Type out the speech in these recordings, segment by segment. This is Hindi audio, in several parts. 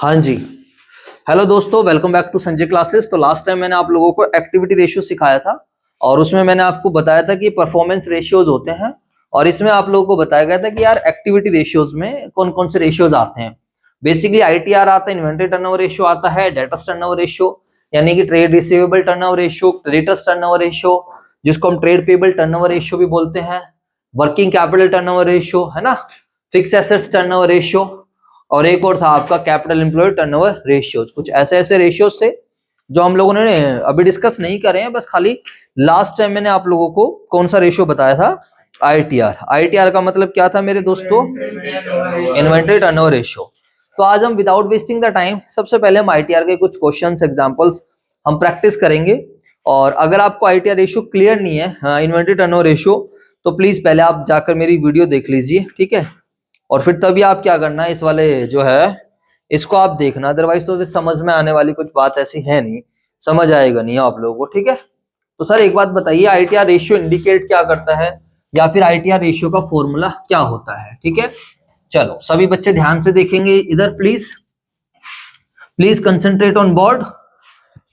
हाँ जी। हेलो दोस्तों, welcome back to Sanjay classes. तो लास्ट टाइम मैंने आप लोगों को एक्टिविटी रेशियो सिखाया था और उसमें मैंने आपको बताया था कि परफॉर्मेंस रेशियोज होते हैं और इसमें आप लोगों को बताया गया था कि यार एक्टिविटी रेशियोज में कौन कौन से रेशियोज आते हैं। बेसिकली आईटीआर आता है, इन्वेंटरी टर्नओवर रेशियो आता है, डेटर्स टर्नओवर रेशियो यानी कि trade receivable turnover ratio, creditors turnover ratio जिसको हम ट्रेड पेबल टर्नओवर रेशियो भी बोलते हैं, वर्किंग कैपिटल टर्नओवर रेशियो है ना, फिक्स एसेट्स टर्नओवर रेशियो और एक और था आपका कैपिटल एम्प्लॉय टर्नओवर रेशियोज। कुछ ऐसे ऐसे रेशियोज थे जो हम लोगों ने अभी डिस्कस नहीं करे हैं, बस खाली लास्ट टाइम मैंने आप लोगों को कौन सा रेशियो बताया था, आईटीआर। आईटीआर का मतलब क्या था मेरे दोस्तों, इन्वेंटरी टर्नओवर रेशियो। तो आज हम विदाउट वेस्टिंग द टाइम सबसे पहले हम आईटीआर के कुछ क्वेश्चंस एग्जांपल्स हम प्रैक्टिस करेंगे। और अगर आपको आईटीआर रेशियो क्लियर नहीं है, इन्वेंटरी टर्नओवर रेशियो, तो प्लीज पहले आप जाकर मेरी वीडियो देख लीजिए, ठीक है। और फिर तभी आप क्या करना है, इस वाले जो है इसको आप देखना, अदरवाइज तो फिर समझ में आने वाली कुछ बात ऐसी है नहीं, समझ आएगा नहीं आप लोगों को, ठीक है। तो सर एक बात बताइए, आईटीआर रेशियो इंडिकेट क्या करता है या फिर आईटीआर रेशियो का फॉर्मूला क्या होता है, ठीक है। चलो सभी बच्चे ध्यान से देखेंगे इधर, please please concentrate on board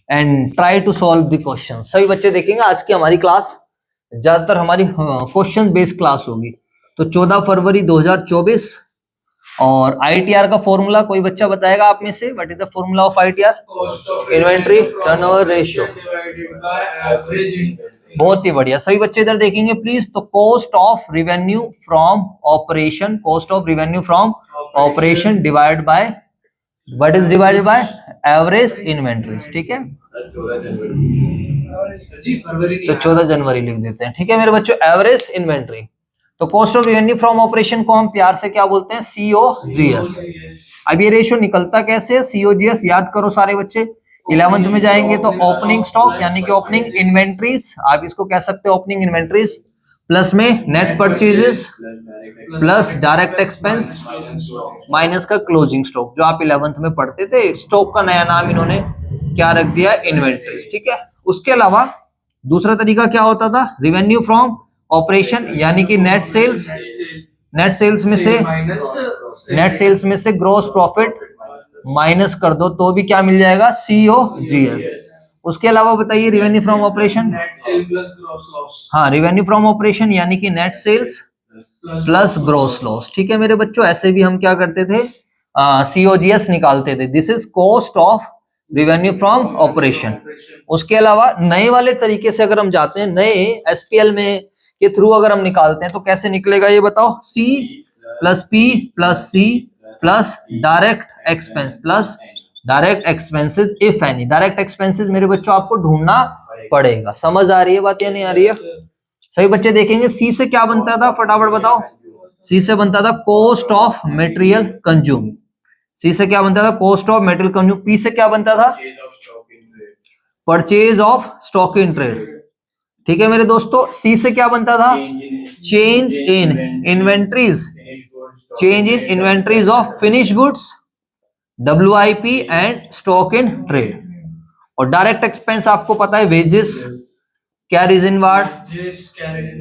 and try to solve the question. सभी बच्चे देखेंगे, आज की हमारी क्लास ज्यादातर हमारी क्वेश्चन बेस्ड क्लास होगी। तो 14 फरवरी 2024 और आईटीआर का फॉर्मूला कोई बच्चा बताएगा आप में से, what is the formula of ITR? Inventory turnover ratio. बहुत ही बढ़िया, सभी बच्चे इधर देखेंगे प्लीज। तो cost of revenue from operation, cost of revenue from operation divide by, what is divided by? Average inventories, ठीक है। तो 14 जनवरी लिख देते हैं, ठीक है मेरे बच्चों, एवरेज इन्वेंटरी। तो cost of revenue from operation को हम प्यार से क्या बोलते हैं? सीओजीएस। अब ये रेशियो निकलता कैसे है? सीओजीएस याद करो सारे बच्चे, 11th में जाएंगे तो ओपनिंग स्टॉक यानी कि ओपनिंग इन्वेंट्रीज, आप इसको कह सकते हो ओपनिंग इन्वेंट्रीज, प्लस में net purchases plus direct expense minus का क्लोजिंग स्टॉक, जो आप 11th में पढ़ते थे। स्टॉक का नया नाम इन्होंने क्या रख दिया? इन्वेंट्रीज, ठीक है। उसके अलावा दूसरा तरीका क्या होता था? रिवेन्यू फ्रॉम ऑपरेशन यानी कि नेट सेल्स, नेट सेल्स में से ग्रोस प्रॉफिट माइनस कर दो तो भी क्या मिल जाएगा? सीओजीएस। उसके अलावा बताइए रिवेन्यू फ्रॉम ऑपरेशन, हाँ रिवेन्यू फ्रॉम ऑपरेशन यानी कि net sales plus gross loss, ठीक है मेरे बच्चों। ऐसे भी हम क्या करते थे? सीओजीएस निकालते थे। This is cost of revenue from operation. उसके अलावा नए वाले तरीके से अगर हम जाते हैं, नए एसपीएल में के थ्रू अगर हम निकालते हैं तो कैसे निकलेगा ये बताओ? C plus P plus C plus direct expense plus direct expenses if any. Direct expenses मेरे बच्चों आपको ढूंढना पड़ेगा। समझ आ रही है बात या नहीं आ रही है? सभी बच्चे देखेंगे, सी से क्या बनता था फटाफट बताओ? सी से बनता था कॉस्ट ऑफ मटेरियल कंज्यूम। सी से क्या बनता था? Cost of material consume. P से क्या बनता था? Purchase of stock in trade, ठीक है मेरे दोस्तों। सी से क्या बनता था? Change in inventories, change in inventories of finish goods, WIP and stock in trade. और डायरेक्ट एक्सपेंस आपको पता है, wages, carries inward,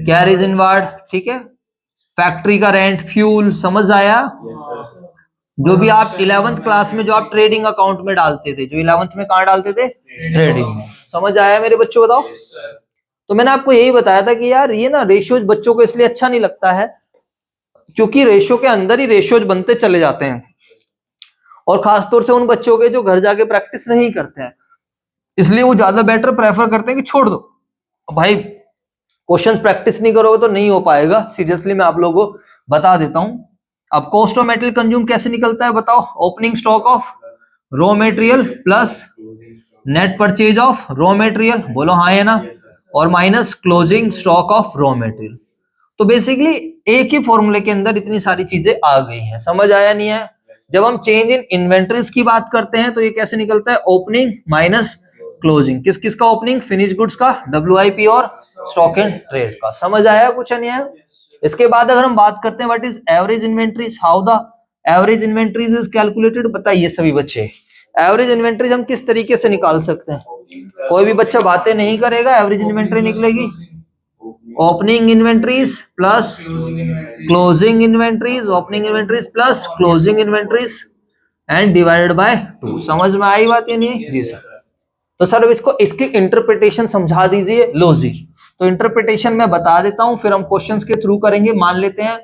carries inward, ठीक है। फैक्ट्री का रेंट, फ्यूल, समझ आया? जो भी आप 11th क्लास में जो आप ट्रेडिंग अकाउंट में डालते थे, जो 11th में कहां डालते थे? ट्रेडिंग में। समझ आया मेरे बच्चों बताओ? तो मैंने आपको यही बताया था कि यार ये ना रेशियोज बच्चों को इसलिए अच्छा नहीं लगता है क्योंकि रेशियो के अंदर ही रेशियोज बनते चले जाते हैं, और खासतौर से उन बच्चों के जो घर जाके प्रैक्टिस नहीं करते हैं, इसलिए वो ज्यादा बेटर प्रेफर करते हैं कि छोड़ दो भाई, क्वेश्चंस प्रैक्टिस नहीं करोगे तो नहीं हो पाएगा। सीरियसली मैं आप लोगों को बता देता हूं। अब कॉस्ट ऑफ मटेरियल कंज्यूम कैसे निकलता है बताओ? Opening stock of raw material plus net purchase of raw material, बोलो हाँ है ना, और minus closing stock of raw material. तो बेसिकली एक ही फॉर्मूले के अंदर इतनी सारी चीजें आ गई हैं। समझ आया नहीं है? जब हम चेंज इन इन्वेंटरीज की बात करते हैं तो ये कैसे निकलता है? Opening minus closing. किस किस का ओपनिंग? फिनिश गुड्स का, डब्ल्यूआईपी और स्टॉक इन ट्रेड का। समझ आया कुछ नहीं आया? इसके बाद अगर हम बात करते हैं what is average inventories, how the average inventories is calculated, बताइए सभी बच्चे। एवरेज इन्वेंटरीज हम किस तरीके से निकाल सकते हैं? कोई भी बच्चा बातें नहीं करेगा, एवरेज इन्वेंटरी निकलेगी opening inventories plus closing inventories, opening inventories plus closing inventories and divided by 2। समझ में आई बात या नहीं? जी सर। तो सर इसको इसकी इंटरप्रिटेशन समझा दीजिए। लो जी, तो इंटरप्रिटेशन मैं बता देता हूं, फिर हम क्वेश्चंस के थ्रू करेंगे। मान लेते हैं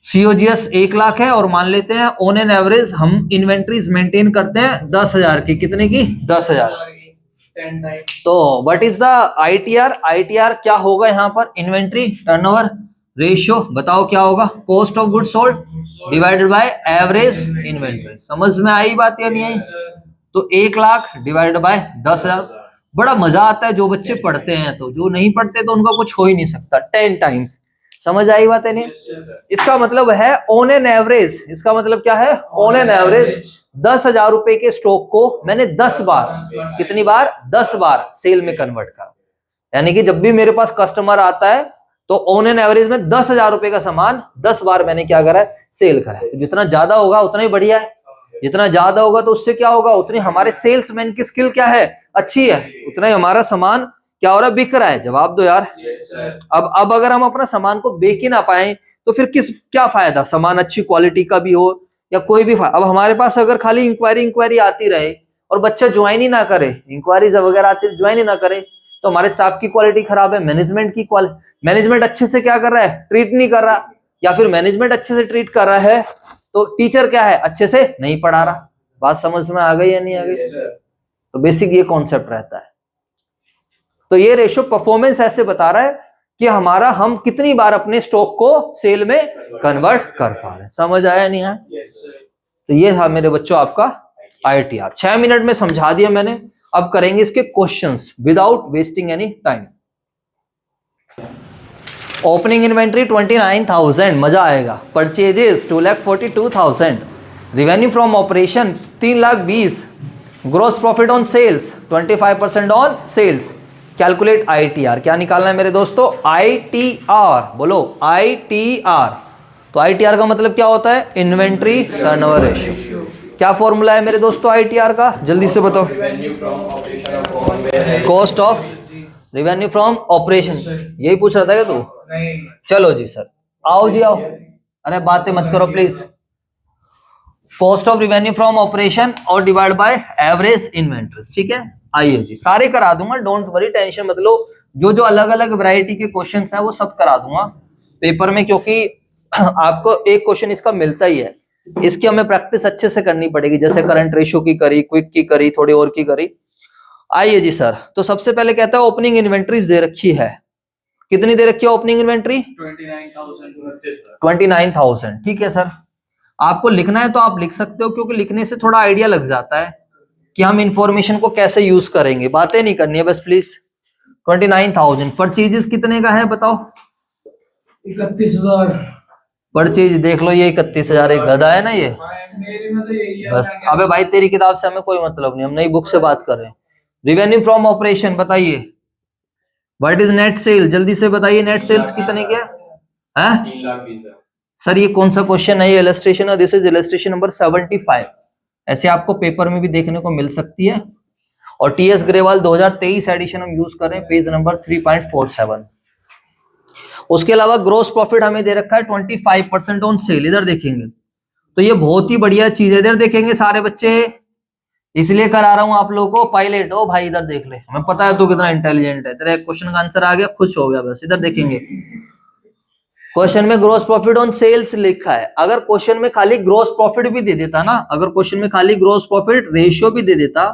COGS 1 लाख है और मान लेते हैं ऑन एन एवरेज हम इन्वेंट्रीज मेंटेन करते हैं 10,000 की। कितने की? 10,000। तो what is the ITR? ITR क्या होगा यहाँ पर? Inventory turnover ratio. बताओ क्या होगा? Cost of goods sold divided by average inventory. समझ में आई बात या नहीं आई? तो 1 लाख डिवाइडेड बाय 10,000। बड़ा मजा आता है जो बच्चे पढ़ते हैं, तो जो नहीं पढ़ते तो उनका कुछ हो ही नहीं सकता। 10 टाइम्स। समझ आई बात है नहीं? इसका मतलब है ऑन एन एवरेज। इसका मतलब क्या है? ऑन एन एवरेज 10,000 रुपए के स्टॉक को मैंने 10 बार, कितनी बार? 10 बार सेल में कन्वर्ट करा। यानी कि जब भी मेरे पास कस्टमर आता है तो ऑन एन एवरेज में 10,000 रुपए का सामान 10 बार मैंने क्या करा है? सेल करा है। जितना ज्यादा होगा उतना ही बढ़िया है। जितना ज्यादा होगा तो उससे क्या होगा? उतनी हमारे सेल्समैन की स्किल क्या है? अच्छी है। उतना ही हमारा सामान क्या हो रहा है? बिक रहा है। जवाब दो यार। अब अगर हम अपना सामान को बेच ही ना पाए तो फिर क्या फायदा? सामान अच्छी क्वालिटी का भी हो या कोई भी अब हमारे पास अगर खाली इंक्वायरी आती रहे और बच्चा ज्वाइन ही ना करे, इंक्वायरीज वगैरह आती ज्वाइन ही ना करे, तो हमारे स्टाफ की क्वालिटी खराब है। मैनेजमेंट अच्छे से क्या कर रहा है? ट्रीट नहीं कर रहा। या फिर मैनेजमेंट अच्छे से ट्रीट कर रहा है तो टीचर क्या है? अच्छे से नहीं पढ़ा रहा। बात समझ में आ गई या नहीं आ गई? तो बेसिक ये कॉन्सेप्ट रहता है। तो ये रेशियो परफॉर्मेंस ऐसे बता रहा है कि हम कितनी बार अपने स्टॉक को सेल में कन्वर्ट कर पा रहे हैं। समझ आया नहीं आया? तो ये था मेरे बच्चों आपका ITR। 6 मिनट में समझा दिया मैंने। अब करेंगे इसके questions without wasting any time. Opening inventory 29,000, मजा आएगा। Purchases 2,42,000, revenue from operation 3,20,000, gross profit on sales 25% on sales. Calculate ITR। क्या निकालना है मेरे दोस्तों? ITR। बोलो ITR। तो ITR का मतलब क्या होता है? Inventory turnover ratio. क्या फॉर्मूला है मेरे दोस्तों ITR का? जल्दी से बताओ। Cost of revenue from operation. यही पूछ रहा था क्या तू? चलो जी सर, आओ जी आओ। अरे बातें मत करो please. Cost of revenue from operation और डिवाइड बाय एवरेज इन्वेंट्रीज। ठीक है, आइए जी, सारे करा दूंगा, डोंट वरी, टेंशन मत लो। जो अलग अलग वैरायटी के क्वेश्चंस हैं वो सब करा दूंगा पेपर में, क्योंकि आपको एक क्वेश्चन इसका मिलता ही है। इसकी हमें प्रैक्टिस अच्छे से करनी पड़ेगी। जैसे करंट रेशियो की करी, क्विक की करी, थोड़ी और की करी। आइए जी सर, तो सबसे पहले कहता है ओपनिंग इन्वेंट्रीज दे रखी है। कितनी दे रखी है ओपनिंग इन्वेंट्री? 29,000। ठीक है सर, आपको लिखना है तो आप लिख सकते हो, क्योंकि लिखने से थोड़ा आइडिया लग जाता है कि हम इंफॉर्मेशन को कैसे यूज करेंगे। बातें नहीं करनी है बस प्लीज। 29,000। परचेजेस कितने का है बताओ? 31,000। परचेज देख लो, ये 31,000 एक गधा है ना ये। मेरे में तो यही है। बस अबे भाई तेरी किताब से हमें कोई मतलब नहीं, हम नई बुक से बात कर रहे हैं। रेवेन्यू फ्रॉम ऑपरेशन बताइए। What is net cell? जल्दी से बताइए, नेट सेल्स कितने के हैं? 3,20,000। सर ये कौन सा क्वेश्चन है? ये इलस्ट्रेशन है। This is illustration number 75। ऐसे आपको पेपर में भी देखने को मिल सकती है। और TS ग्रेवाल 2023 एडिशन हम यूज कर रहे हैं, पेज नंबर 3.47। उसके अलावा ग्रोस प्रॉफिट हमें दे रखा है 25% ऑन सेल। इधर देखेंगे तो ये बहुत ही बढ़िया चीज है। इधर देखेंगे सारे बच्चे, इसलिए करा रहा हूं आप लोगों को। पायलट हो भाई, इधर देख ले, हमें पता है तू कितना इंटेलिजेंट है। तेरा एक क्वेश्चन का आंसर आ गया, खुश हो गया बस। इधर देखेंगे क्वेश्चन में ग्रोस प्रॉफिट ऑन सेल्स लिखा है। अगर क्वेश्चन में खाली ग्रोस प्रॉफिट भी दे देता ना, अगर क्वेश्चन में खाली ग्रोस प्रॉफिट रेशियो भी दे देता,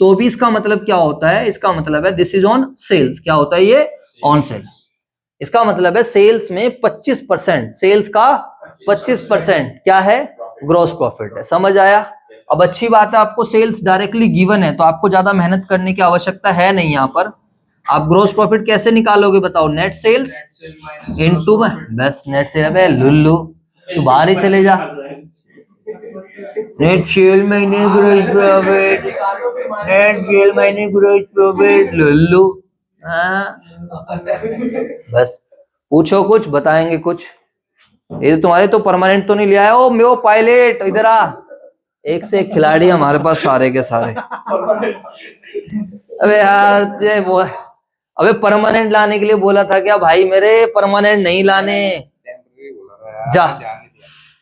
तो भी इसका मतलब क्या होता है? इसका मतलब है दिस इज ऑन सेल्स। क्या होता है ये? On sales. इसका मतलब है सेल्स में 25%, सेल्स का 25% क्या है? ग्रोस प्रॉफिट है। समझ आया? अब अच्छी बात है, आपको सेल्स डायरेक्टली गिवन है तो आपको ज्यादा मेहनत करने की आवश्यकता है नहीं। यहाँ पर आप ग्रोस प्रॉफिट कैसे निकालोगे बताओ? नेट सेल्स इनटू में, बस नेट सेल। अबे लुल्लू तू बाहर ही चले जा। Net sale minus gross profit, net sale minus gross profit, लुल्लू। बस पूछो कुछ, बताएंगे कुछ। ये तुम्हारे तो परमानेंट तो नहीं लिया है। ओ मेरे पायलट इधर आ, एक से एक खिलाड़ी हमारे पास सारे के सारे। अबे यार ये वो, अबे परमानेंट लाने के लिए बोला था क्या भाई मेरे? परमानेंट नहीं लाने, जा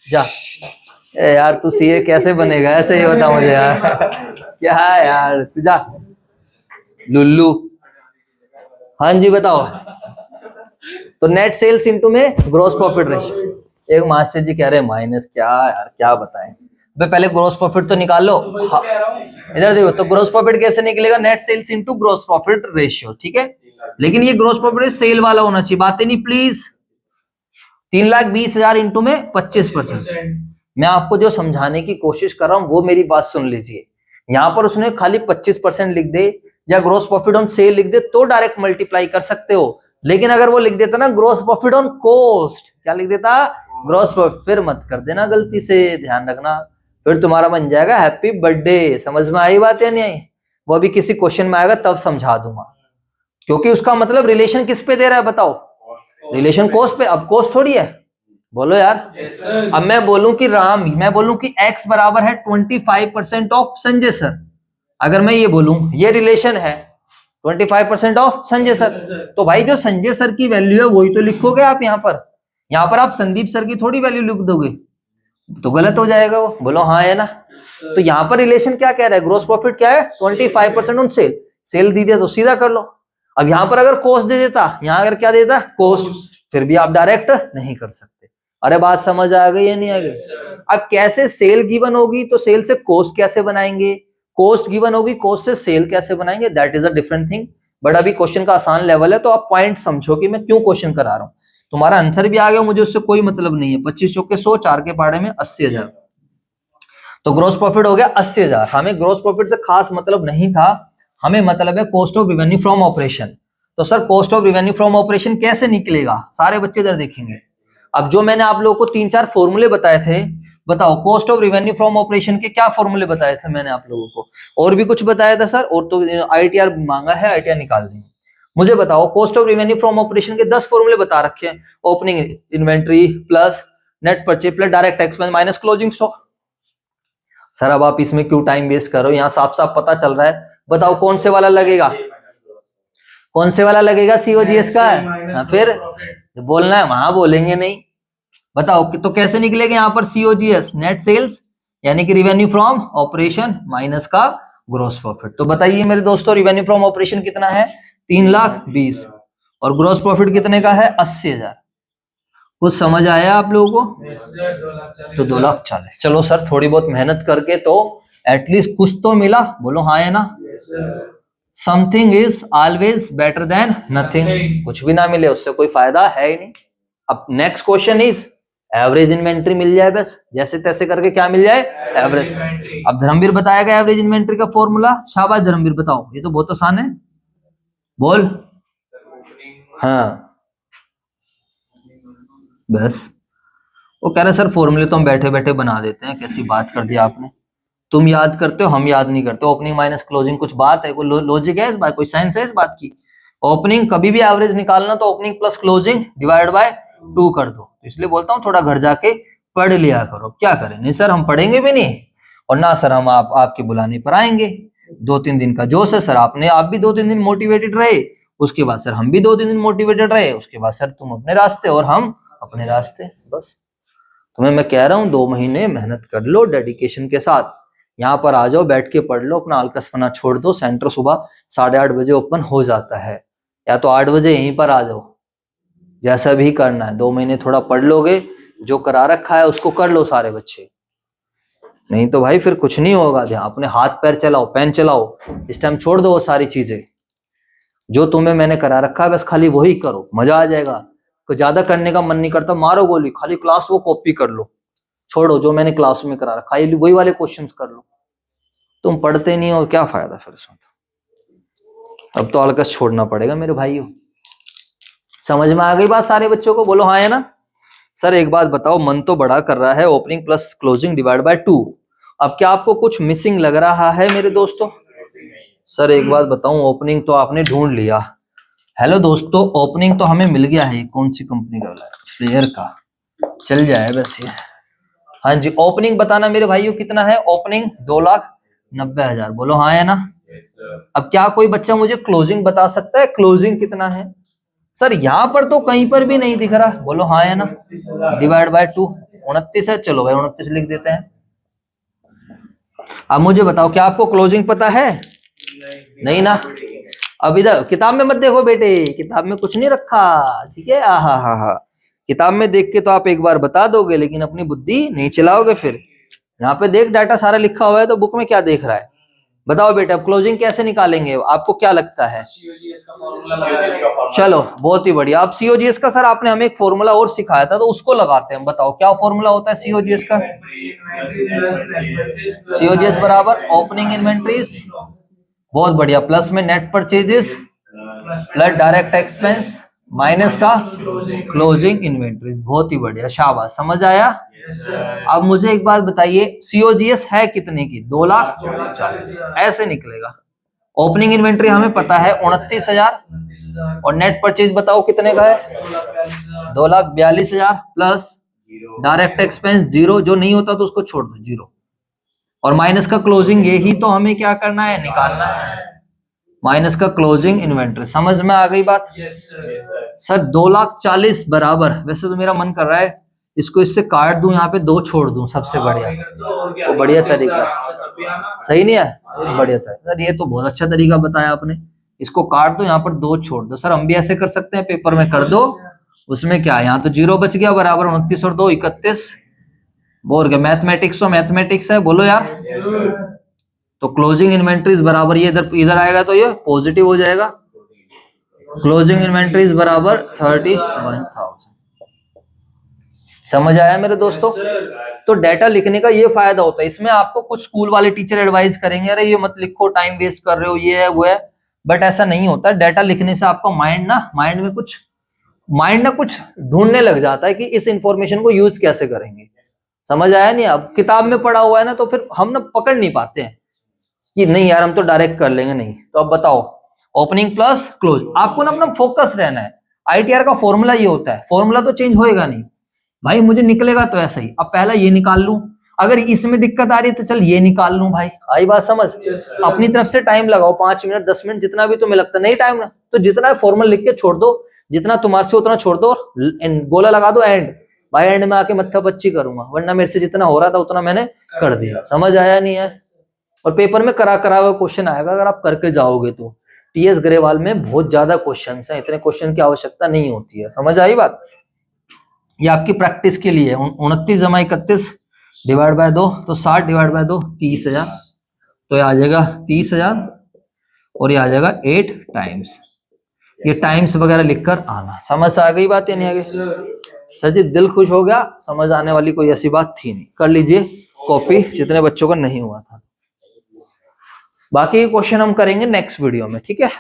जा। ए यार तू सीए कैसे बनेगा, ऐसे ही बता मुझे यार। क्या है यार तू जा लुल्लू। हाँ जी बताओ। तो नेट सेल्स इनटू में ग्रोस प्रॉफिट रेशियो। एक मास्टर जी कह रहे हैं माइनस, क्या यार क्या बताएं। भाई पहले ग्रोस प्रॉफिट तो निकाल लो। तो वही तो कह रहा हूँ। इधर देखो, तो ग्रोस प्रॉफिट कैसे निकलेगा, net sales into gross profit ratio, ठीक है। लेकिन ये ग्रोस प्रॉफिट सेल वाला होना चाहिए, बातें नहीं प्लीज। 3,20,000 इंटू में 25%। मैं आपको जो समझाने की कोशिश कर रहा हूं वो मेरी बात सुन लीजिए। यहां पर उसने खाली 25% लिख दे या ग्रोस प्रॉफिट ऑन सेल लिख दे तो डायरेक्ट मल्टीप्लाई कर सकते हो। लेकिन अगर वो लिख देता ना ग्रोस प्रॉफिट ऑन कॉस्ट, क्या लिख देता, ग्रोस प्रॉफिट, फिर मत कर देना गलती से, ध्यान रखना। फिर तुम्हारा बन जाएगा हैप्पी बर्थडे। समझ में आई बात या नहीं आई? वो अभी किसी क्वेश्चन में आएगा तब समझा दूंगा, क्योंकि उसका मतलब रिलेशन किस पे दे रहा है बताओ, रिलेशन कॉस्ट पे। अब कॉस्ट थोड़ी है, बोलो यार। अब मैं बोलूं कि मैं बोलूं कि x बराबर है 25% ऑफ संजय सर, अगर मैं ये बोलूं ये रिलेशन है 25% ऑफ संजय सर, तो भाई जो संजय सर की वैल्यू है वही तो लिखोगे आप यहाँ पर। यहाँ पर आप संदीप सर की थोड़ी वैल्यू लिख दोगे, तो गलत हो जाएगा वो। बोलो हाँ है ना। तो यहाँ पर रिलेशन क्या कह रहा है, ग्रोस प्रॉफिट क्या है 25% ऑन सेल, सेल दी दिया तो सीधा कर लो। अब यहाँ पर अगर कॉस्ट दे देता, यहाँ अगर क्या देता कॉस्ट, फिर भी आप डायरेक्ट नहीं कर सकते। अरे बात समझ आ गई या नहीं आ गई? अब कैसे सेल गिवन होगी तो सेल से कॉस्ट कैसे बनाएंगे, कॉस्ट गिवन होगी कॉस्ट से सेल कैसे बनाएंगे, that is a different thing. But अभी क्वेश्चन का आसान लेवल है तो आप पॉइंट समझो कि मैं क्यों क्वेश्चन करा रहा हूँ। तुम्हारा आंसर भी आ गया, मुझे उससे कोई मतलब नहीं है। 25 चौके 100, 4 के पहाड़े में 80,000, तो ग्रोस प्रॉफिट हो गया 80,000। हमें ग्रोस प्रॉफिट से खास मतलब नहीं था, हमें मतलब है cost of revenue from operation. तो sir cost of revenue from operation कैसे निकलेगा, सारे बच्चे इधर देखेंगे। अब जो मैंने आप लोगों को 3-4 फॉर्मूले बताए थे, बताओ cost of revenue from operation के क्या फॉर्मूले बताए थे मैंने आप लोगों को, और भी कुछ बताया था सर, और तो आईटीआर मांगा है, आईटीआर निकाल देंगे। मुझे बताओ cost of revenue from operation के 10 फॉर्मूले बता रखे हैं। Opening inventory plus net purchase plus direct expense minus closing stock. Sir अब आप इसमें क्यों टाइम वेस्ट करो, यहाँ साफ साफ पता चल रहा है। बताओ कौन से वाला लगेगा, कौन से वाला लगेगा, सीओजीएस का है। फिर बोलना है वहां बोलेंगे नहीं। बताओ तो कैसे निकलेगा यहाँ पर सीओजीएस, नेट सेल्स यानी कि रिवेन्यू फ्रॉम ऑपरेशन माइनस का ग्रोस प्रॉफिट। तो बताइए मेरे दोस्तों रिवेन्यू फ्रॉम ऑपरेशन कितना है 3,20,000 और ग्रोस प्रॉफिट कितने का है 80,000। कुछ समझ आया आप लोगों को? तो 2,40,000। चलो सर थोड़ी बहुत मेहनत करके तो एटलीस्ट कुछ तो मिला, बोलो हाँ है ना। Something is always better than nothing. कुछ भी ना मिले उससे कोई फायदा है ही नहीं। अब next question is average inventory मिल जाए बस, जैसे तैसे करके क्या मिल जाए एवरेज। अब धर्मवीर बताएगा एवरेज इन्वेंट्री का फॉर्मूला। शाबाश धर्मवीर बताओ, ये तो बहुत आसान है, बोल। हाँ बस वो कह रहे सर फॉर्मूले तो हम बैठे बैठे बना देते हैं। कैसी बात कर दी आपने, तुम याद करते हो हम याद नहीं करते। ओपनिंग माइनस क्लोजिंग कुछ बात है, कोई लॉजिक है इस बात, कोई साइंस है इस बात की? ओपनिंग कभी भी एवरेज निकालना तो opening plus closing divide by 2 कर दो। तो इसलिए बोलता हूँ थोड़ा घर जाके पढ़ लिया करो। क्या करें, नहीं सर हम पढ़ेंगे भी नहीं, और ना सर हम आपके बुलाने पर आएंगे। 2-3 दिन का जोश है सर, आप भी 2-3 दिन मोटिवेटेड रहे, उसके बाद सर हम भी 2-3 दिन मोटिवेटेड रहे, उसके बाद सर तुम अपने रास्ते और हम अपने रास्ते। बस तुम्हें मैं कह रहा हूँ 2 महीने मेहनत कर लो डेडिकेशन के साथ, यहाँ पर आ जाओ बैठ के पढ़ लो, अपना आलकसपना छोड़ दो। सेंटर सुबह 8:30 बजे ओपन हो जाता है, या तो 8 बजे यहीं पर आ जाओ, जैसा भी करना है। 2 महीने थोड़ा पढ़ लोगे, जो करा रखा है उसको कर लो सारे बच्चे, नहीं तो भाई फिर कुछ नहीं होगा। ध्यान अपने हाथ पैर चलाओ, पेन चलाओ, इस टाइम छोड़ दो वो सारी चीजें। जो तुम्हें मैंने करा रखा है बस खाली वही करो, मजा आ जाएगा। कुछ ज्यादा करने का मन नहीं करता, मारो गोली, खाली क्लास वो कॉपी कर लो, छोड़ो जो मैंने क्लास में करा रखा है वही वाले क्वेश्चंस कर लो। तुम पढ़ते नहीं हो, क्या फायदा फिर इसमें। अब तो अलकस छोड़ना पड़ेगा मेरे भाइयों। समझ में आ गई बात सारे बच्चों को, बोलो हाँ है ना। सर एक बात बताओ, मन तो बड़ा कर रहा है opening plus closing divide by 2, अब क्या आपको कुछ मिसिंग लग रहा है मेरे दोस्तों? सर एक बात बताऊं, ओपनिंग तो आपने ढूंढ लिया। हेलो दोस्तों, ओपनिंग तो हमें मिल गया है, कौन सी कंपनी का है, फ्लेयर का, चल जाए बस ये। हाँ जी ओपनिंग बताना मेरे भाइयों कितना है, ओपनिंग 2,90,000, बोलो हाँ है ना। अब क्या कोई बच्चा मुझे क्लोजिंग बता सकता है, क्लोजिंग कितना है? सर यहाँ पर तो कहीं पर भी नहीं दिख रहा, बोलो हाँ है ना। डिवाइड बाय 2, 29 है, चलो भाई 29 लिख देते हैं। अब मुझे बताओ क्या आपको क्लोजिंग पता है? नहीं ना। अब इधर किताब में मत देखो बेटे, किताब में कुछ नहीं रखा, ठीक है। हा, किताब में देख के तो आप एक बार बता दोगे, लेकिन अपनी बुद्धि नहीं चलाओगे फिर। यहाँ पे देख डाटा सारा लिखा हुआ है, तो बुक में क्या देख रहा है? बताओ बेटा, अब क्लोजिंग कैसे निकालेंगे, आपको क्या लगता है? COGS का फॉर्मूला लगाएंगे। चलो बहुत ही बढ़िया। अब COGS का सर आपने हमें एक फॉर्मूला और सिखाया था, तो उसको लगाते हैं। बताओ क्या फॉर्मूला होता है COGS का? COGS बराबर ओपनिंग इन्वेंट्रीज, बहुत बढ़िया, प्लस में net purchases plus direct expense minus का क्लोजिंग इन्वेंट्रीज। बहुत ही बढ़िया, शाबाश, समझ आया। अब मुझे एक बात बताइए, COGS है कितने की? 2,40,000, ऐसे निकलेगा। ओपनिंग इन्वेंट्री हमें पता है 29,000, और नेट परचेज बताओ कितने का है? 2,42,000 प्लस डायरेक्ट एक्सपेंस 0, जो नहीं होता तो उसको छोड़ दो 0, और माइनस का क्लोजिंग, यही तो हमें क्या करना है? निकालना है, माइनस का क्लोजिंग इन्वेंट्री। समझ में आ गई बात? सर 2,40,000 बराबर, वैसे तो मेरा मन कर रहा है इसको इससे काट दूं, यहाँ पे 2 छोड़ दूं, सबसे बढ़िया, वो बढ़िया तरीका सही नहीं है? बढ़िया था सर, ये तो बहुत अच्छा तरीका बताया आपने। इसको काट दो, यहाँ पर 2 छोड़ दो। सर हम भी ऐसे कर सकते हैं, पेपर में कर दो, उसमें क्या है, यहाँ तो 0 बच गया, बराबर 29 और 2 31। बोल गया मैथमेटिक्स, तो मैथमेटिक्स है, बोलो यार। तो क्लोजिंग इन्वेंट्रीज बराबर, ये इधर आएगा तो ये पॉजिटिव हो जाएगा। क्लोजिंग इन्वेंट्रीज बराबर 31,000। समझ आया मेरे दोस्तों? तो डेटा लिखने का ये फायदा होता है। इसमें आपको कुछ स्कूल वाले टीचर एडवाइस करेंगे, अरे ये मत लिखो, टाइम वेस्ट कर रहे हो, ये है वो है, बट ऐसा नहीं होता। डेटा लिखने से आपका माइंड में कुछ ढूंढने लग जाता है कि इस इंफॉर्मेशन को यूज कैसे करेंगे। समझ आया नहीं? अब किताब में पढ़ा हुआ है ना, तो फिर हम ना पकड़ नहीं पाते हैं कि नहीं यार हम तो डायरेक्ट कर लेंगे, नहीं। तो अब बताओ, ओपनिंग प्लस क्लोज, आपको ना अपना फोकस रहना है। ITR का फॉर्मूला ये होता है, फॉर्मूला तो चेंज होएगा नहीं भाई, मुझे निकलेगा तो ऐसा ही। अब पहला ये निकाल लूं, अगर इसमें दिक्कत आ रही है तो चल ये निकाल लूं भाई। आई बात समझ? अपनी तरफ से टाइम लगाओ, 5 मिनट 10 मिनट जितना भी तुम्हें लगता है। नहीं टाइम ना, तो जितना फॉर्मूला लिख के छोड़ दो, जितना तुम्हारे से उतना छोड़ दो, गोला लगा दो एंड। भाई एंड में आके मत्था पच्ची करूंगा, वरना मेरे से जितना हो रहा था उतना मैंने कर दिया। समझ आया नहीं है? और पेपर में करा हुआ क्वेश्चन आएगा अगर आप करके जाओगे तो। TS ग्रेवाल में बहुत ज्यादा क्वेश्चन है, इतने क्वेश्चन की आवश्यकता नहीं होती है। समझ आई बात? ये आपकी प्रैक्टिस के लिए। 29 जमा 31 डिवाइड बाय 2, तो 60 डिवाइड बाय 2 30,000, तो ये आ जाएगा 30,000, और ये आ जाएगा 8 टाइम्स। ये टाइम्स वगैरह लिखकर आना। समझ आ गई बात या नहीं आ गई? सर जी दिल खुश हो गया, समझ आने वाली कोई ऐसी बात थी नहीं। कर लीजिए कॉपी जितने बच्चों का नहीं हुआ था। बाकी क्वेश्चन हम करेंगे नेक्स्ट वीडियो में, ठीक है?